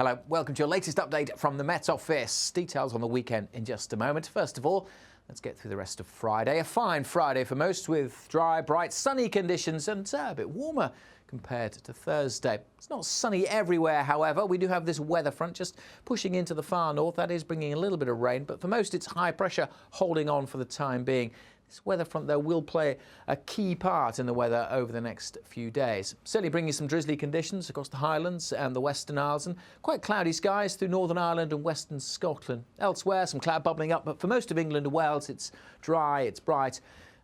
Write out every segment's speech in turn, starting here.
Hello, welcome to your latest update from the Met Office. Details on the weekend in just a moment. First of all, let's get through the rest of Friday. A fine Friday for most, with dry, bright, sunny conditions and a bit warmer compared to Thursday. It's not sunny everywhere, however. We do have this weather front just pushing into the far north. That is bringing a little bit of rain, but for most it's high pressure holding on for the time being. This weather front, though, will play a key part in the weather over the next few days. Certainly bringing some drizzly conditions across the Highlands and the Western Isles, and quite cloudy skies through Northern Ireland and Western Scotland. Elsewhere, some cloud bubbling up, but for most of England and Wales, it's dry, it's bright,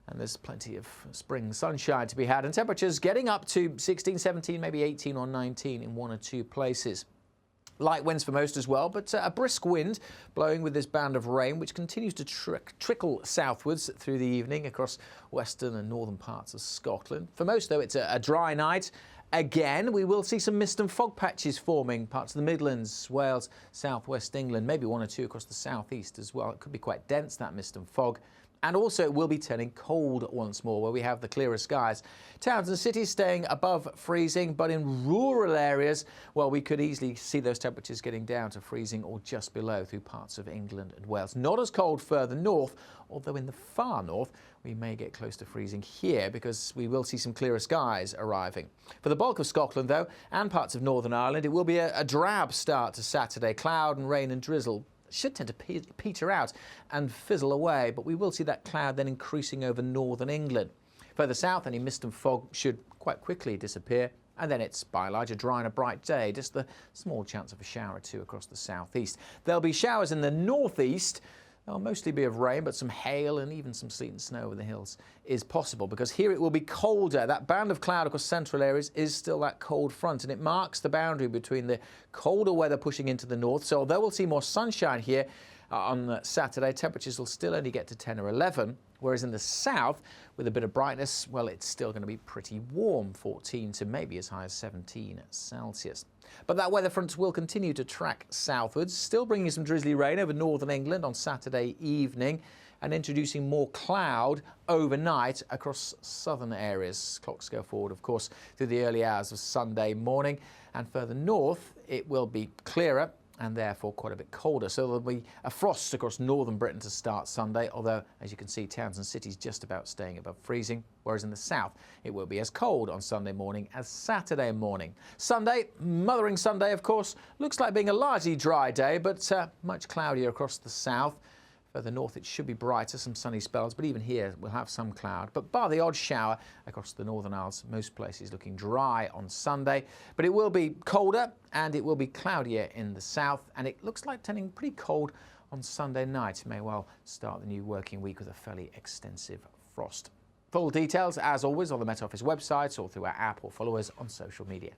and there's plenty of spring sunshine to be had, and temperatures getting up to 16, 17, maybe 18 or 19 in one or two places. Light winds for most as well, but a brisk wind blowing with this band of rain, which continues to trickle southwards through the evening across western and northern parts of Scotland. For most, though, it's a dry night. Again, we will see some mist and fog patches forming, parts of the Midlands, Wales, southwest England, maybe one or two across the southeast as well. It could be quite dense, that mist and fog. And also it will be turning cold once more, where we have the clearer skies. Towns and cities staying above freezing, but in rural areas, well, we could easily see those temperatures getting down to freezing or just below through parts of England and Wales. Not as cold further north, although in the far north, we may get close to freezing here because we will see some clearer skies arriving. For the bulk of Scotland, though, and parts of Northern Ireland, it will be a drab start to Saturday. Cloud and rain and drizzle should tend to peter out and fizzle away, but we will see that cloud then increasing over northern England. Further south, any mist and fog should quite quickly disappear, and then it's by and large a dry and a bright day, just the small chance of a shower or two across the southeast. There'll be showers in the northeast. There'll mostly be of rain, but some hail and even some sleet and snow over the hills is possible, because here it will be colder. That band of cloud across central areas is still that cold front, and it marks the boundary between the colder weather pushing into the north. So although we'll see more sunshine here on Saturday, temperatures will still only get to 10 or 11, whereas in the south, with a bit of brightness, well, it's still going to be pretty warm, 14 to maybe as high as 17 Celsius. But that weather front will continue to track southwards, still bringing some drizzly rain over northern England on Saturday evening and introducing more cloud overnight across southern areas. Clocks go forward, of course, through the early hours of Sunday morning, and further north it will be clearer and therefore quite a bit colder. So there'll be a frost across northern Britain to start Sunday, although, as you can see, towns and cities just about staying above freezing, whereas in the south it will be as cold on Sunday morning as Saturday morning. Sunday, Mothering Sunday, of course, looks like being a largely dry day, but much cloudier across the south. Further north it should be brighter, some sunny spells, but even here we'll have some cloud. But bar the odd shower across the Northern Isles, most places looking dry on Sunday. But it will be colder and it will be cloudier in the south, and it looks like turning pretty cold on Sunday night. May well start the new working week with a fairly extensive frost. Full details, as always, on the Met Office website or through our app, or follow us on social media.